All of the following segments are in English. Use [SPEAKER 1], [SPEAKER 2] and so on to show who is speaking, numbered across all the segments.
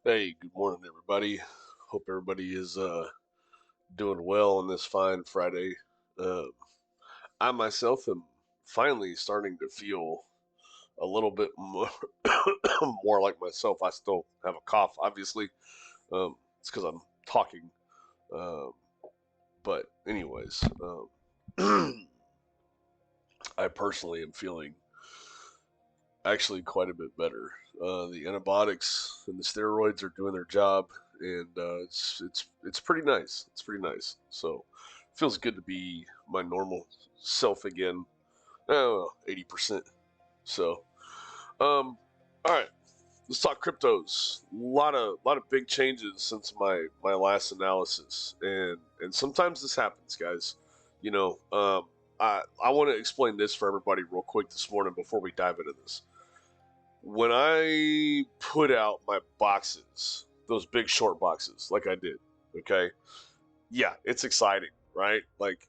[SPEAKER 1] Hey, good morning, everybody. Hope everybody is doing well on this fine Friday. Uh, I myself am finally starting to feel a little bit more, more like myself. I still have a cough, obviously. It's because I'm talking. Um, but, anyways, I personally am feeling actually quite a bit better. The antibiotics and the steroids are doing their job, and it's pretty nice. It's pretty nice. So it feels good to be my normal self again. Oh, 80%. So, all right, let's talk cryptos. A lot of big changes since my last analysis, and sometimes this happens, guys. You know, I want to explain this for everybody real quick this morning before we dive into this. When I put out my boxes, those big short boxes, like I did, okay, yeah, it's exciting, right? Like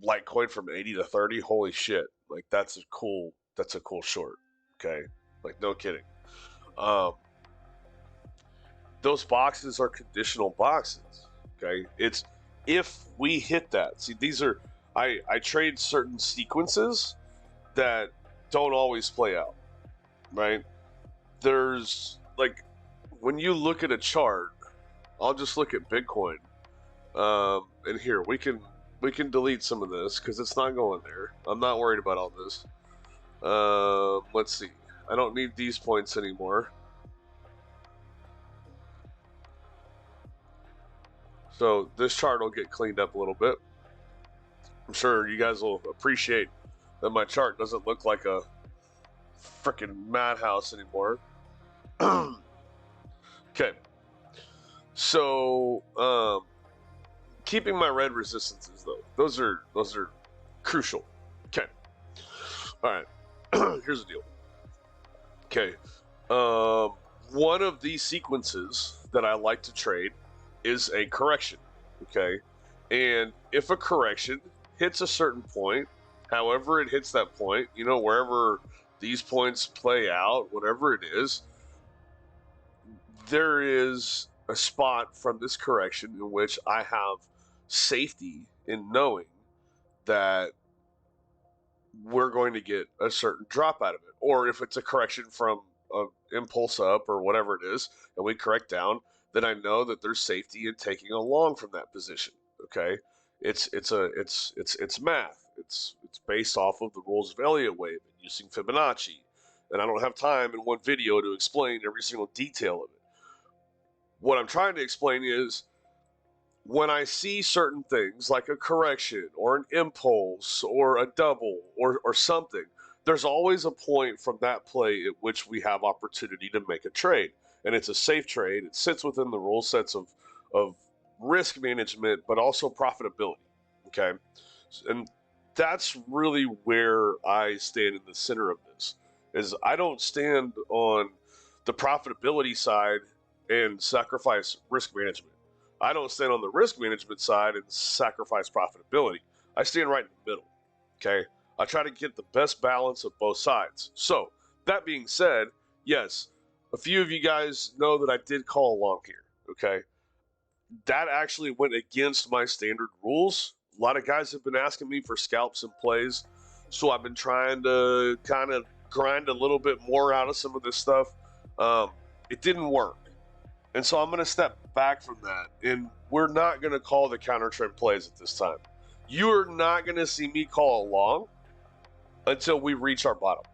[SPEAKER 1] Litecoin from 80 to 30, holy shit, like that's a cool short, okay, like no kidding. Um, those boxes are conditional boxes, okay. It's if we hit that. See, these are I trade certain sequences that don't always play out, right? There's like when you look at a chart, I'll just look at Bitcoin. And here we can delete some of this because it's not going there. I'm not worried about all this. Let's see. I don't need these points anymore. So this chart will get cleaned up a little bit. I'm sure you guys will appreciate that my chart doesn't look like a freaking madhouse anymore. Okay. So keeping my red resistances though, those are crucial. Okay. All right. Here's the deal. Okay. Um, One of these sequences that I like to trade is a correction. Okay. And if a correction hits a certain point, however it hits that point, wherever these points play out, whatever it is, there is a spot from this correction in which I have safety in knowing that we're going to get a certain drop out of it. Or if it's a correction from an impulse up or whatever it is, and we correct down, then I know that there's safety in taking a long from that position. Okay, it's math. It's based off of the rules of Elliott wave and using Fibonacci. And I don't have time in one video to explain every single detail of it. What I'm trying to explain is when I see certain things like a correction or an impulse or a double or something, there's always a point from that play at which we have opportunity to make a trade. And it's a safe trade. It sits within the rule sets of risk management, but also profitability. Okay. And that's really where I stand in the center of this is I don't stand on the profitability side and sacrifice risk management. I don't stand on the risk management side and sacrifice profitability. I stand right in the middle. Okay. I try to get the best balance of both sides. So, that being said, yes, a few of you guys know that I did call along here. Okay. That actually went against my standard rules. A lot of guys have been asking me for scalps and plays. So, I've been trying to kind of grind a little bit more out of some of this stuff. It didn't work. And so I'm going to step back from that. And we're not going to call the counter trend plays at this time. You are not going to see me call along until we reach our bottom.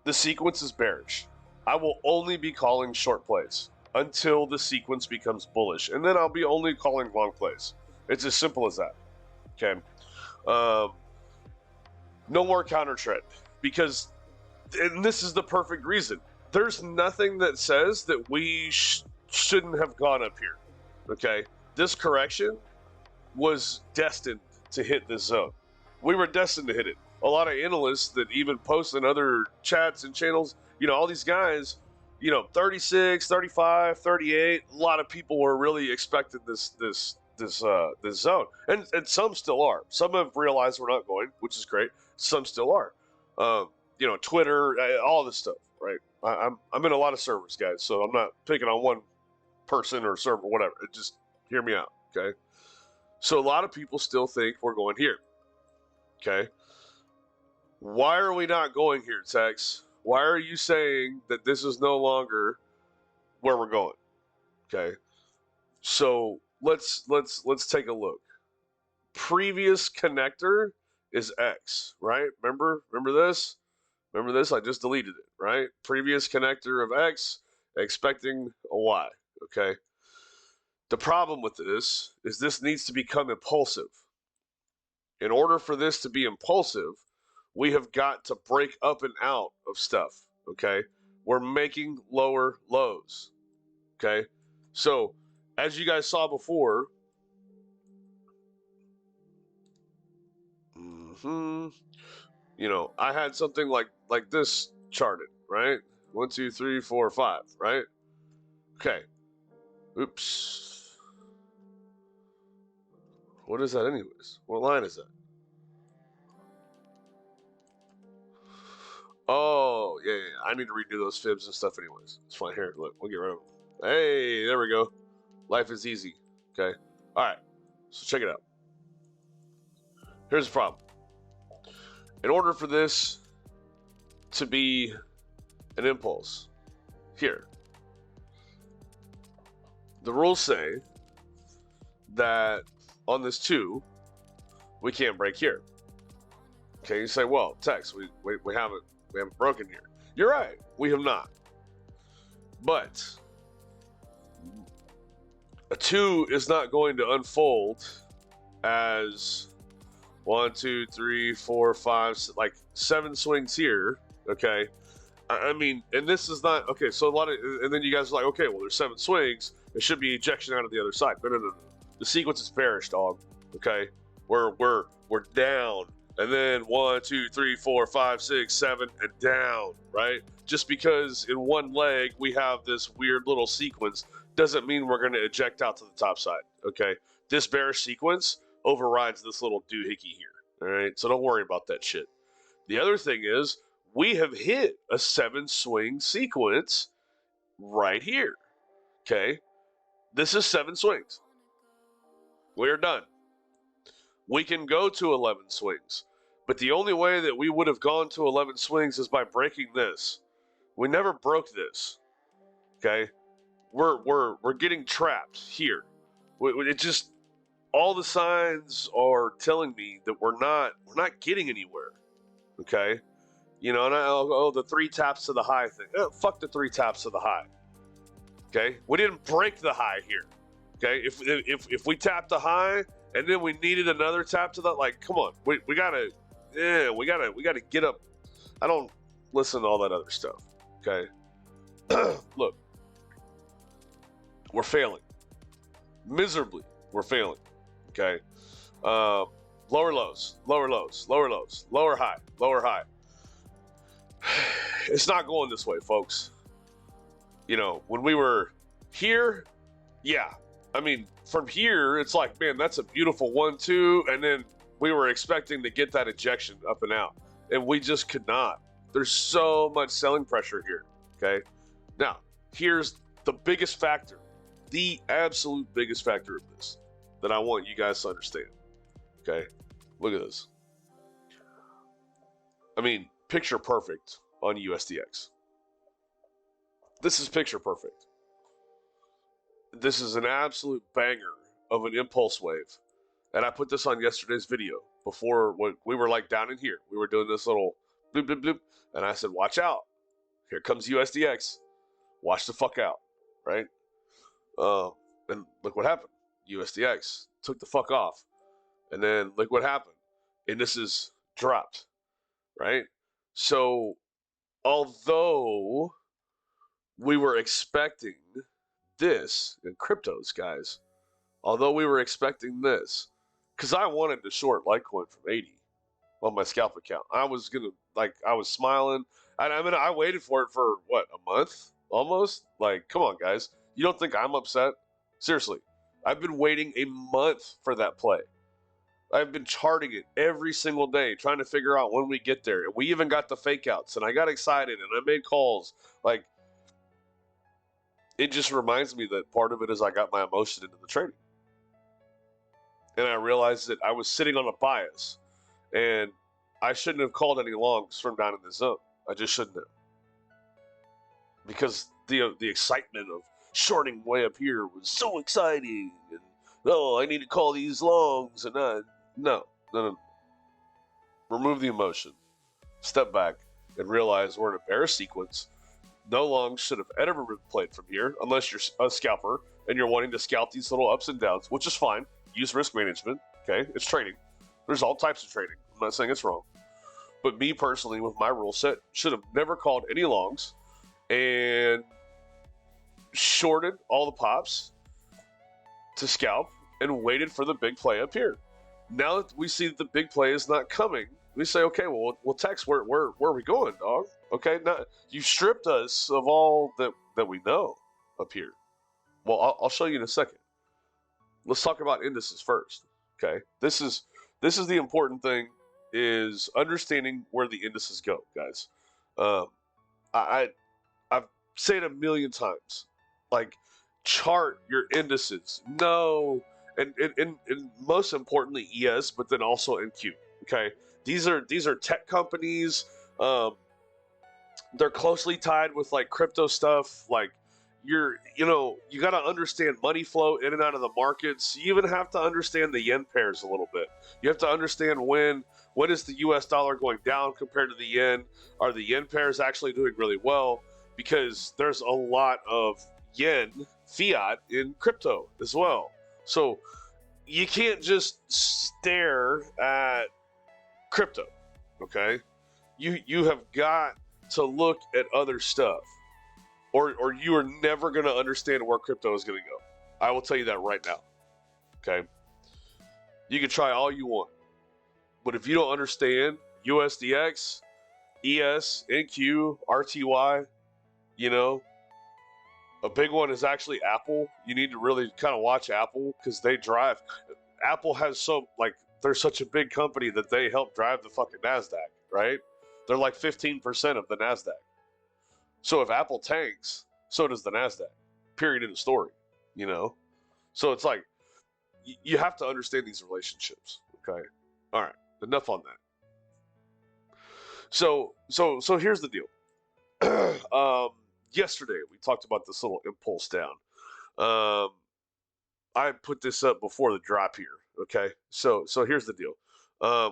[SPEAKER 1] The sequence is bearish. I will only be calling short plays until the sequence becomes bullish. And then I'll be only calling long plays. It's as simple as that. Okay. No more counter trend. Because, and this is the perfect reason, there's nothing that says that we shouldn't have gone up here. Okay, this correction was destined to hit this zone. We were destined to hit it. A lot of analysts that even post in other chats and channels, all these guys, 36, 35, 38, a lot of people were really expecting this zone. And some still are. Some have realized we're not going, which is great. Some still are. Twitter, all this stuff, right? I'm in a lot of servers, guys, so I'm not picking on one person or server, whatever. Just hear me out, okay? So a lot of people still think we're going here, okay? Why are we not going here, Texx? Why are you saying that this is no longer where we're going? Okay. So let's take a look. Previous connector is X, right? Remember this? Remember this? I just deleted it, right? Previous connector of X, expecting a Y, okay? The problem with this needs to become impulsive. In order for this to be impulsive, we have got to break up and out of stuff, okay? We're making lower lows, okay? So, as you guys saw before, you know, I had something like this charted, right? 1, 2, 3, 4, 5, right? Okay. Oops. What is that anyways? What line is that? Oh, yeah. I need to redo those fibs and stuff anyways. It's fine. Here, look, we'll get rid of them. Hey, there we go. Life is easy. Okay. All right. So check it out. Here's the problem. In order for this to be an impulse, here, the rules say that on this 2, we can't break here. Okay, you say, well, Texx, we haven't broken here. You're right, we have not. But a 2 is not going to unfold as 1, 2, 3, 4, 5, like 7 swings here. Okay, I mean, and this is not okay. So a lot of, and then you guys are like, okay, well, there's 7 swings. It should be ejection out of the other side. No. The sequence is bearish, dog. Okay, we're down, and then 1, 2, 3, 4, 5, 6, 7, and down. Right? Just because in one leg we have this weird little sequence doesn't mean we're going to eject out to the top side. Okay, this bearish sequence overrides this little doohickey here. All right, so don't worry about that shit. The other thing is we have hit a 7 swing sequence right here. Okay, this is 7 swings. We're done. We can go to 11 swings, but the only way that we would have gone to 11 swings is by breaking this. We never broke this. Okay, we're getting trapped here. It just, all the signs are telling me that we're not getting anywhere. Okay, you know, and the 3 taps to the high thing. Fuck the 3 taps to the high. Okay, we didn't break the high here. Okay, if we tapped the high and then we needed another tap to that, like, come on, we gotta get up. I don't listen to all that other stuff. Okay, look, we're failing miserably. We're failing. Okay, lower lows, lower lows, lower lows, lower high, lower high. It's not going this way, folks. You know, when we were here, yeah. I mean, from here, it's like, man, that's a beautiful 1, 2, and then we were expecting to get that ejection up and out, and we just could not. There's so much selling pressure here, okay? Now, here's the biggest factor, the absolute biggest factor of this that I want you guys to understand, okay? Look at this. I mean, picture perfect on USDX. This is picture perfect. This is an absolute banger of an impulse wave. And I put this on yesterday's video before, when we were like down in here. We were doing this little bloop, bloop, bloop. And I said, watch out. Here comes USDX. Watch the fuck out, right? And look what happened. USDX took the fuck off. And then look what happened. Indices dropped, right? So, although we were expecting this in cryptos, guys, although we were expecting this, because I wanted to short Litecoin from 80 on my scalp account. I was smiling. I mean, I waited for it for what, a month almost? Like, come on, guys. You don't think I'm upset? Seriously, I've been waiting a month for that play. I've been charting it every single day, trying to figure out when we get there. We even got the fake outs, and I got excited, and I made calls. Like, it just reminds me that part of it is I got my emotion into the trading. And I realized that I was sitting on a bias, and I shouldn't have called any longs from down in the zone. I just shouldn't have, because the excitement of shorting way up here was so exciting, and I need to call these longs, and no. Remove the emotion, step back, and realize we're in a bearish sequence. No longs should have ever been played from here, unless you're a scalper and you're wanting to scalp these little ups and downs, which is fine. Use risk management, okay? It's trading. There's all types of trading. I'm not saying it's wrong. But me personally, with my rule set, should have never called any longs and shorted all the pops to scalp and waited for the big play up here. Now that we see that the big play is not coming, we say, okay, well, Texx, where are we going, dog? Okay, now you stripped us of all that we know up here. Well, I'll show you in a second. Let's talk about indices first. Okay, this is the important thing, is understanding where the indices go, guys. I've said it a million times, like, chart your indices. No, and most importantly ES, but then also NQ. Okay, these are tech companies. They're closely tied with like crypto stuff. Like, you got to understand money flow in and out of the markets. You even have to understand the yen pairs a little bit. You have to understand when is the US dollar going down compared to the yen. Are the yen pairs actually doing really well? Because there's a lot of yen fiat in crypto as well. So you can't just stare at crypto, okay? You have got to look at other stuff, or you are never going to understand where crypto is going to go. I will tell you that right now, okay? You can try all you want, but if you don't understand USDX, ES, NQ, RTY, a big one is actually Apple. You need to really kind of watch Apple, because they drive. Apple has they're such a big company that they help drive the fucking NASDAQ, right? They're like 15% of the NASDAQ. So if Apple tanks, so does the NASDAQ. Period, in the story, So it's like, you have to understand these relationships, okay? All right, enough on that. So here's the deal. Yesterday we talked about this little impulse down. I put this up before the drop here, okay? So here's the deal.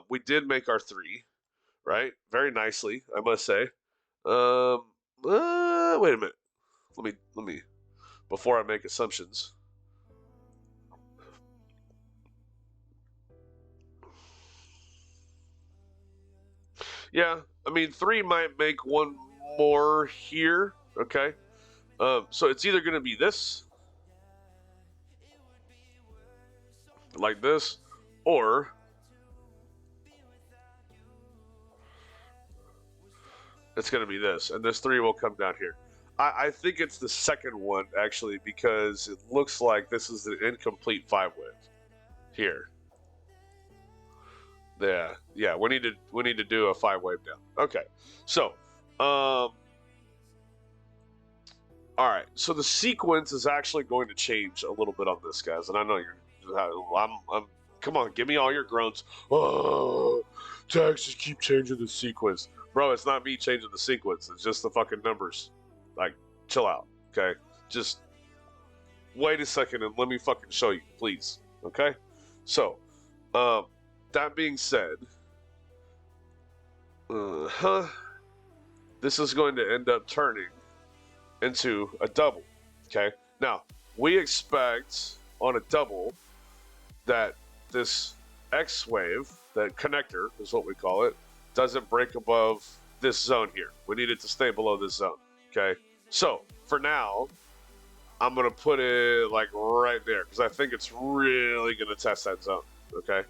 [SPEAKER 1] We did make our 3, right? Very nicely, I must say. Wait a minute. Let me before I make assumptions. Yeah, I mean, 3 might make one more here, okay? So it's either going to be this, like this, or it's going to be this, and this 3 will come down here. I think it's the second one, actually, because it looks like this is an incomplete 5-wave here. Yeah, we need to do a 5-wave down. Okay, so all right, so the sequence is actually going to change a little bit on this, guys, and I know I'm come on, give me all your groans. Oh, Texx, just keep changing the sequence. Bro, it's not me changing the sequence. It's just the fucking numbers. Like, chill out, okay? Just wait a second and let me fucking show you, please, okay? So, that being said, this is going to end up turning into a double, okay? Now, we expect on a double that this X wave, that connector is what we call it, doesn't break above this zone here. We need it to stay below this zone, okay? So, for now, I'm going to put it like right there, because I think it's really going to test that zone, okay?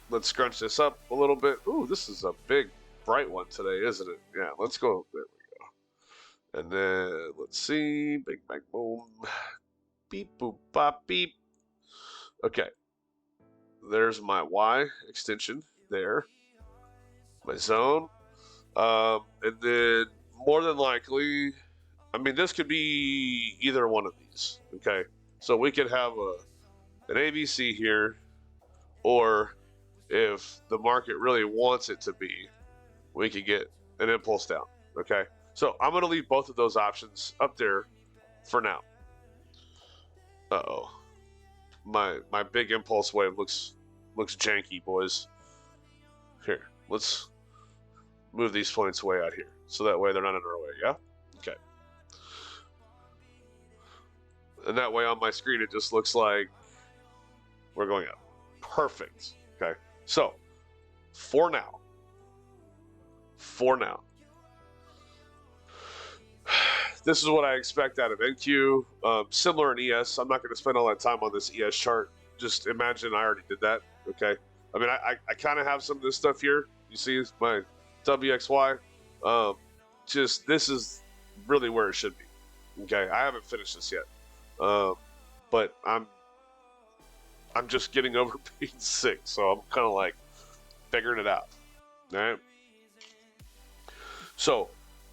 [SPEAKER 1] Let's scrunch this up a little bit. Ooh, this is a big, bright one today, isn't it? Yeah, let's go. There we go. And then, let's see. Big bang, boom. Beep, boop, bop, beep. Okay. There's my Y extension there. My zone. And then, more than likely, I mean, this could be either one of these. Okay, so we could have an ABC here, or if the market really wants it to be, we could get an impulse down. Okay, so I'm going to leave both of those options up there for now. Uh-oh. My big impulse wave looks janky, boys. Here, let's move these points way out here, so that way they're not in our way, yeah? Okay. And that way on my screen it just looks like we're going up. Perfect. Okay. So, for now, this is what I expect out of NQ. Similar in ES. I'm not going to spend all that time on this ES chart. Just imagine I already did that. Okay. I mean, I kind of have some of this stuff here. You see my WXY. Just this is really where it should be. Okay. I haven't finished this yet. But I'm just getting over being sick, so I'm kind of like figuring it out. All right. So,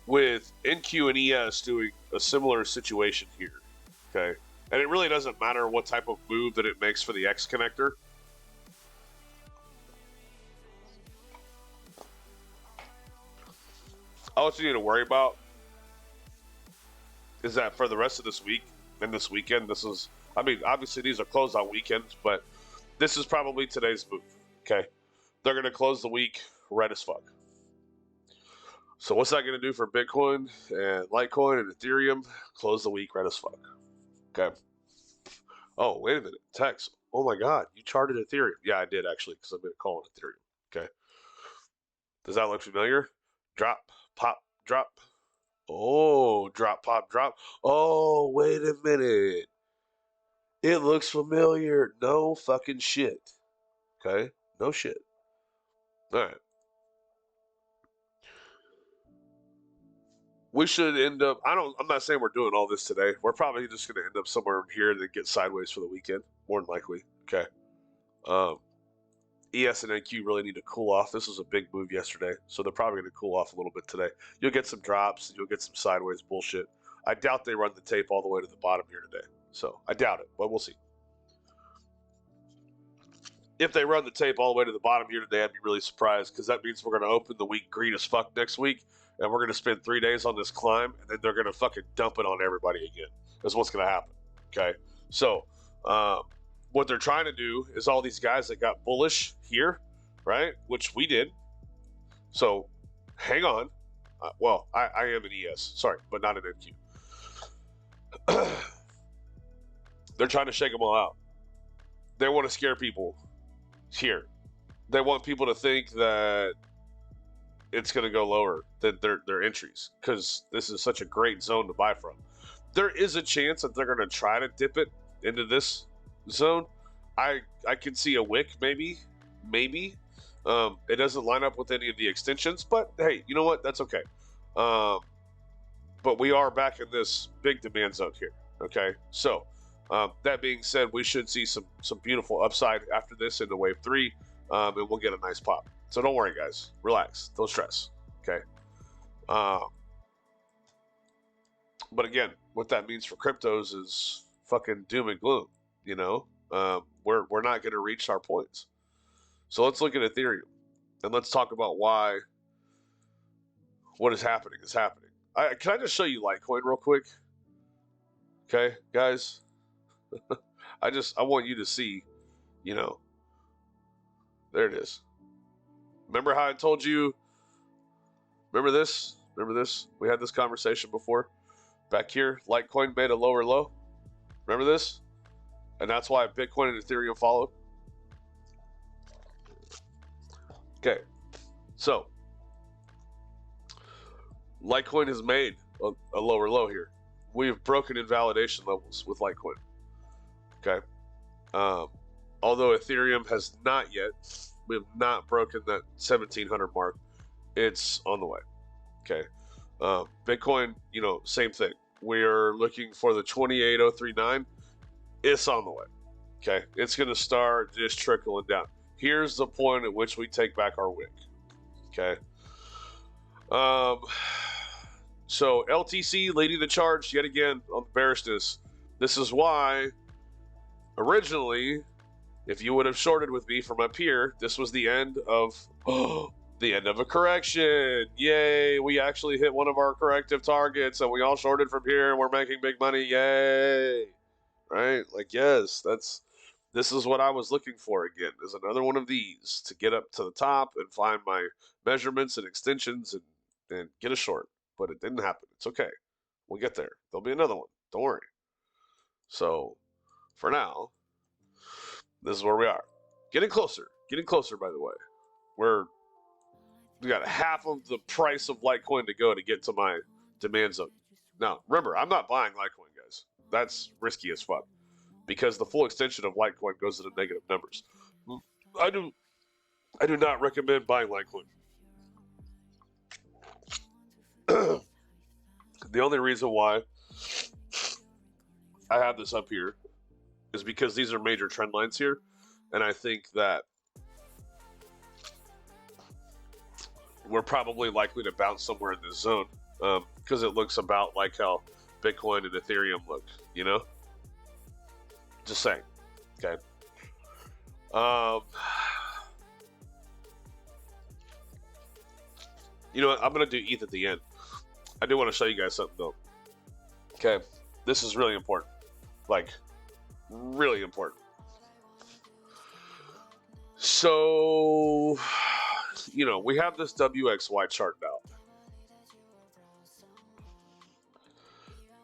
[SPEAKER 1] with NQ and ES doing a similar situation here, okay, and it really doesn't matter what type of move that it makes for the X connector. All you need to worry about is that for the rest of this week and this weekend, this is, I mean, obviously these are closed on weekends, but this is probably today's move, okay? They're going to close the week red as fuck. So what's that going to do for Bitcoin and Litecoin and Ethereum? Close the week red as fuck, okay? Oh, wait a minute, Texx. Oh my God, you charted Ethereum. Yeah, I did actually, because I've been calling Ethereum, okay? Does that look familiar? Drop, pop, drop. Oh, drop, pop, drop. Oh, wait a minute. It looks familiar. No fucking shit. Okay? No shit. All right. We should end up, I'm not saying we're doing all this today. We're probably just going to end up somewhere in here and then get sideways for the weekend. More than likely. Okay. ES and NQ really need to cool off. This was a big move yesterday, so they're probably going to cool off a little bit today. You'll get some drops. You'll get some sideways bullshit. I doubt they run the tape all the way to the bottom here today. So I doubt it, but we'll see. If they run the tape all the way to the bottom here today, I'd be really surprised, because that means we're going to open the week green as fuck next week, and we're going to spend 3 days on this climb, and then they're going to fucking dump it on everybody again. That's what's going to happen. Okay? So, what they're trying to do is all these guys that got bullish here, right? Which we did. So, hang on. Well, I am an ES. Sorry, but not an NQ. They're trying to shake them all out. They want to scare people here. They want people to think that it's going to go lower than their entries, because this is such a great zone to buy from. There is a chance that they're going to try to dip it into this zone. I can see a wick, maybe. It doesn't line up with any of the extensions, but hey, you know what? That's okay. But we are back in this big demand zone here. Okay, so that being said, we should see some beautiful upside after this into wave 3, and we'll get a nice pop. So don't worry, guys. Relax. Don't stress. Okay. But again, what that means for cryptos is fucking doom and gloom. You know, we're not going to reach our points. So let's look at Ethereum, and let's talk about why what is happening is happening. Can I just show you Litecoin real quick? Okay, guys. I want you to see, you know, there it is. Remember how I told you, remember this? We had this conversation before. Back here, Litecoin made a lower low. Remember this? And that's why Bitcoin and Ethereum followed. Okay, so Litecoin has made a lower low here. We've broken invalidation levels with Litecoin. Okay, although Ethereum has not yet. We have not broken that 1700 mark. It's on the way. Okay, Bitcoin, you know, same thing. We're looking for the 28039. It's on the way. Okay, it's going to start just trickling down. Here's the point at which we take back our wick. Okay. So LTC leading the charge yet again on bearishness. This is why originally, if you would have shorted with me from up here, this was the end of the end of a correction. Yay! We actually hit one of our corrective targets, and we all shorted from here, and we're making big money. Yay! Right? Like, yes, this is what I was looking for again, is another one of these to get up to the top and find my measurements and extensions and get a short. But it didn't happen. It's okay. We'll get there. There'll be another one. Don't worry. So, for now, this is where we are. Getting closer. Getting closer, by the way. We got half of the price of Litecoin to go to get to my demand zone. Now, remember, I'm not buying Litecoin, guys. That's risky as fuck, because the full extension of Litecoin goes to the negative numbers. I do not recommend buying Litecoin. The only reason why I have this up here is because these are major trend lines here, and I think that we're probably likely to bounce somewhere in this zone, because it looks about like how Bitcoin and Ethereum look, you know? Just saying. Okay. You know what? I'm going to do ETH at the end. I do want to show you guys something, though. Okay. This is really important. Like, really important. So, you know, we have this WXY chart now.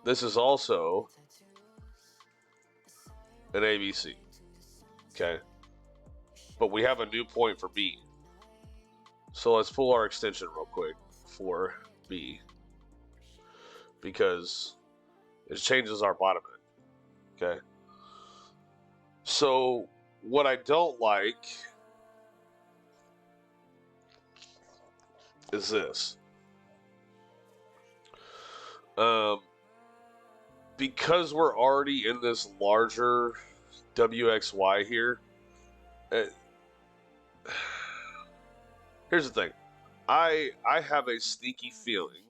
[SPEAKER 1] This is also an ABC. Okay. But we have a new point for B. So let's pull our extension real quick for B, because it changes our bottom end. Okay. So what I don't like is this. Because we're already in this larger WXY here, here's the thing. I have a sneaky feeling,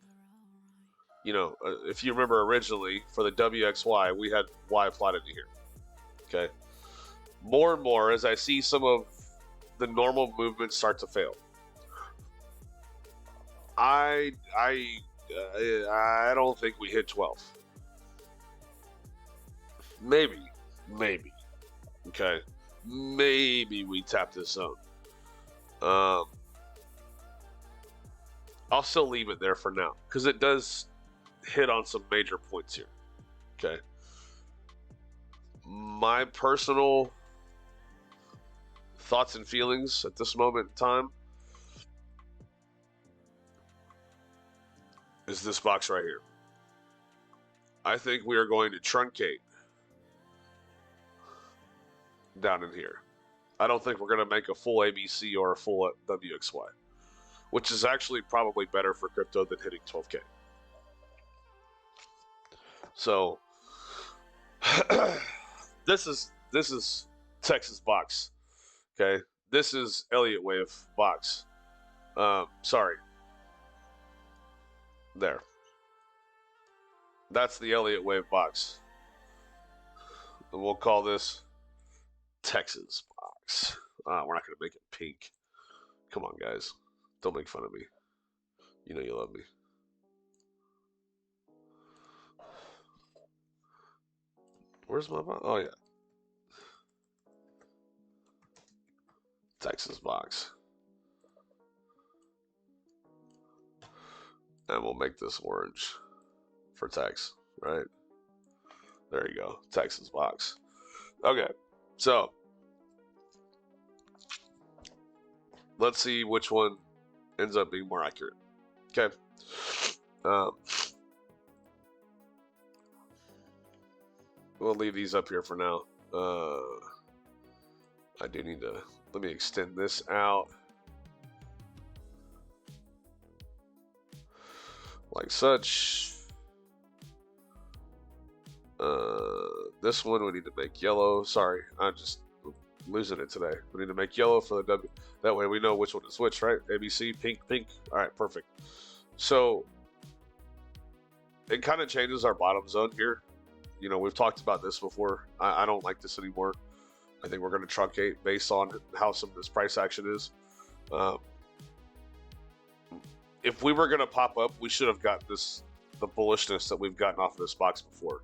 [SPEAKER 1] you know, if you remember originally for the WXY, we had Y plotted here. Okay. More and more as I see some of the normal movements start to fail, I don't think we hit 12. Maybe. Okay. Maybe we tap this zone. I'll still leave it there for now, because it does hit on some major points here. Okay. My personal thoughts and feelings at this moment in time is this box right here. I think we are going to truncate down in here. I don't think we're going to make a full ABC or a full WXY, which is actually probably better for crypto than hitting 12K. So this is Texas box. Okay, this is Elliott wave box. Sorry. There. That's the Elliott wave box. And we'll call this Texas box. We're not going to make it pink. Come on, guys. Don't make fun of me. You know you love me. Where's my box? Oh, yeah. Texas box. And we'll make this orange for Texx, right? There you go. Texas box. Okay. So let's see which one ends up being more accurate. Okay. We'll leave these up here for now. I do need to, let me extend this out like such. This one we need to make yellow. Sorry, I'm just losing it today. We need to make yellow for the W. That way we know which one to switch, right? ABC, pink, pink. All right, perfect. So it kind of changes our bottom zone here. You know, we've talked about this before. I don't like this anymore. I think we're going to truncate based on how some of this price action is. If we were going to pop up, we should have gotten the bullishness that we've gotten off of this box before.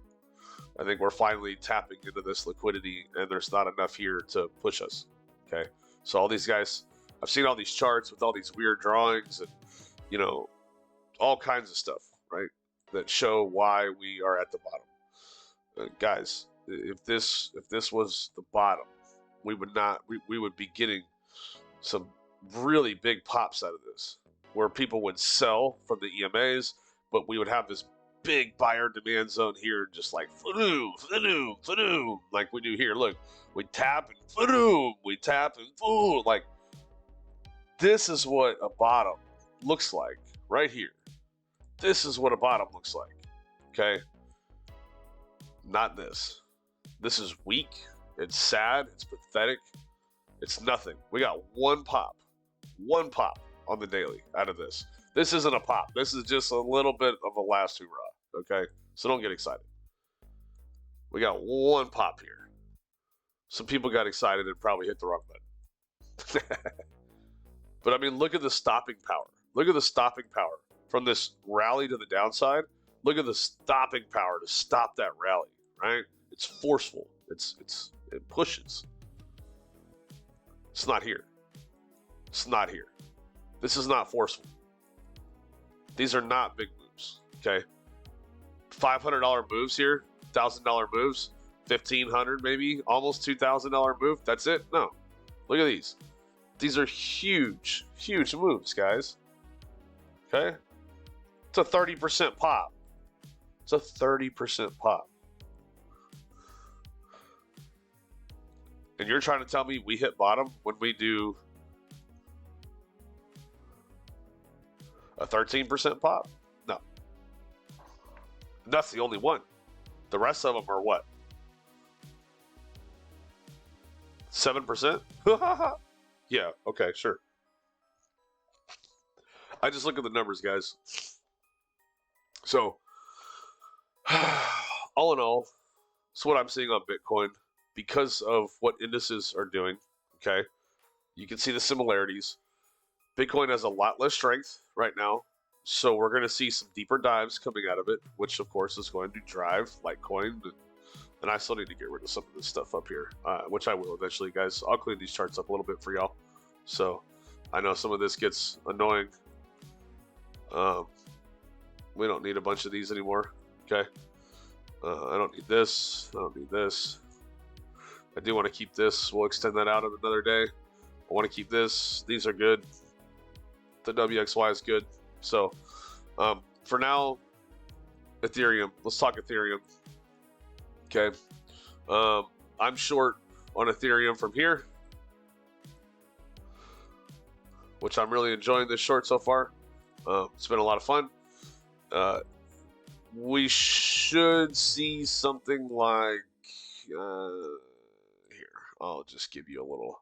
[SPEAKER 1] I think we're finally tapping into this liquidity, and there's not enough here to push us. Okay, so all these guys, I've seen all these charts with all these weird drawings and, you know, all kinds of stuff, right, that show why we are at the bottom. Guys, if this was the bottom, we would be getting some really big pops out of this, where people would sell from the EMAs, but we would have this big buyer demand zone here, just like fadoo, like we do here. Look, we tap and fadoo, we tap and foo. Like, this is what a bottom looks like right here. This is what a bottom looks like. Okay, not this. This is weak. It's sad. It's pathetic. It's nothing. We got one pop on the daily out of this. This isn't a pop. This is just a little bit of a last hurrah. Okay, so don't get excited. We got one pop here. Some people got excited and probably hit the wrong button. But I mean, look at the stopping power. Look at the stopping power from this rally to the downside. Look at the stopping power to stop that rally. Right? It's forceful. It pushes. It's not here. It's not here. This is not forceful. These are not big moves. Okay, $500 moves here, $1,000 moves, $1,500 maybe, almost $2,000 move. That's it? No. Look at these. These are huge, huge moves, guys. Okay, it's a 30% pop. It's a 30% pop. And you're trying to tell me we hit bottom when we do a 13% pop? No. That's the only one. The rest of them are what? 7%? Yeah, okay, sure. I just look at the numbers, guys. So, all in all, that's what I'm seeing on Bitcoin because of what indices are doing, okay? You can see the similarities. Bitcoin has a lot less strength right now, so we're going to see some deeper dives coming out of it, which, of course, is going to drive Litecoin. And I still need to get rid of some of this stuff up here, which I will eventually, guys. I'll clean these charts up a little bit for y'all. So I know some of this gets annoying. We don't need a bunch of these anymore, okay? I don't need this. I don't need this. I do want to keep this. We'll extend that out another day. I want to keep this. These are good. The WXY is good. So for now, Ethereum. Let's talk Ethereum. Okay. I'm short on Ethereum from here, which I'm really enjoying this short so far. It's been a lot of fun. We should see something like here. I'll just give you a little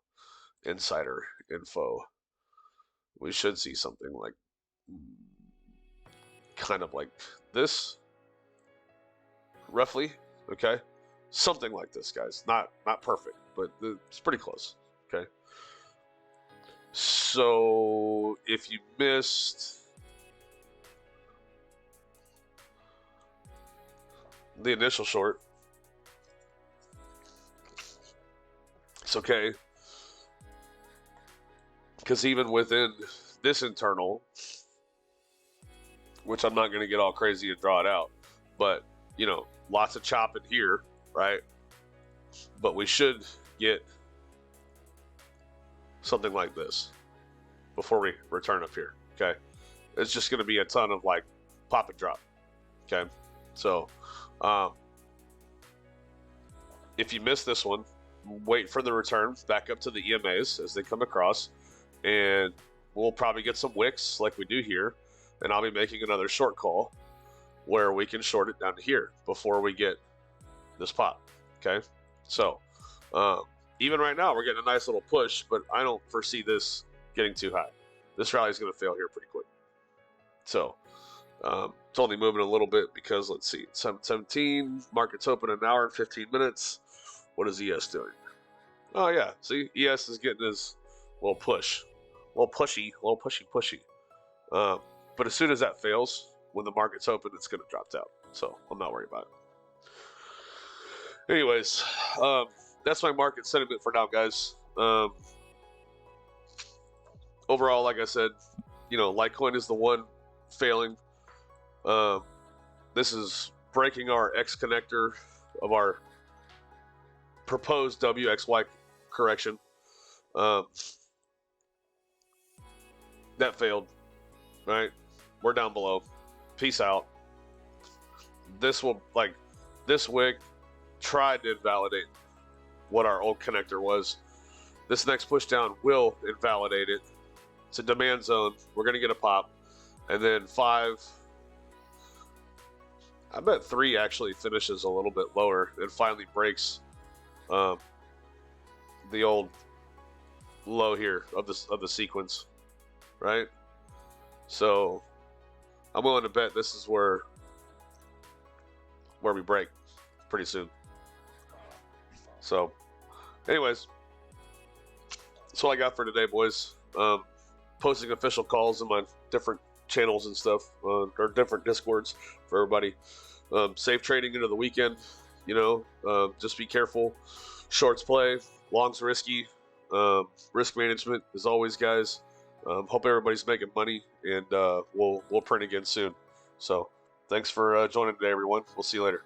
[SPEAKER 1] insider info. We should see something like kind of like this, roughly. Okay, something like this, guys. Not perfect, but it's pretty close. Okay. So if you missed the initial short, it's okay, because even within this internal, which I'm not going to get all crazy and draw it out, but you know, lots of chopping here, right? But we should get something like this before we return up here. Okay, it's just going to be a ton of like pop and drop. Okay, so if you miss this one, wait for the return back up to the EMAs as they come across, and we'll probably get some wicks like we do here, and I'll be making another short call where we can short it down to here before we get this pop. Okay, so even right now we're getting a nice little push, but I don't foresee this getting too high. This rally is going to fail here pretty quick. So It's only moving a little bit because, let's see, 7:17, market's open an hour and 15 minutes. What is ES doing? Oh yeah, see, ES is getting his little push, little pushy. But as soon as that fails, when the market's open, it's going to drop out. So I'm not worried about it. Anyways, that's my market sentiment for now, guys. Overall, like I said, Litecoin is the one failing. This is breaking our X connector of our proposed WXY correction. That failed, right? We're down below. Peace out. This wick tried to invalidate what our old connector was. This next push down will invalidate it. It's a demand zone. We're going to get a pop. And then 5, I bet 3 actually finishes a little bit lower and finally breaks the old low here of the sequence, right? So I'm willing to bet this is where we break pretty soon. So anyways, that's all I got for today, boys. Posting official calls in my different channels and stuff, or different discords for everybody. Safe trading into the weekend. Just be careful. Shorts play, longs risky. Risk management as always, guys. Hope everybody's making money, and we'll print again soon. So thanks for joining today, everyone. We'll see you later.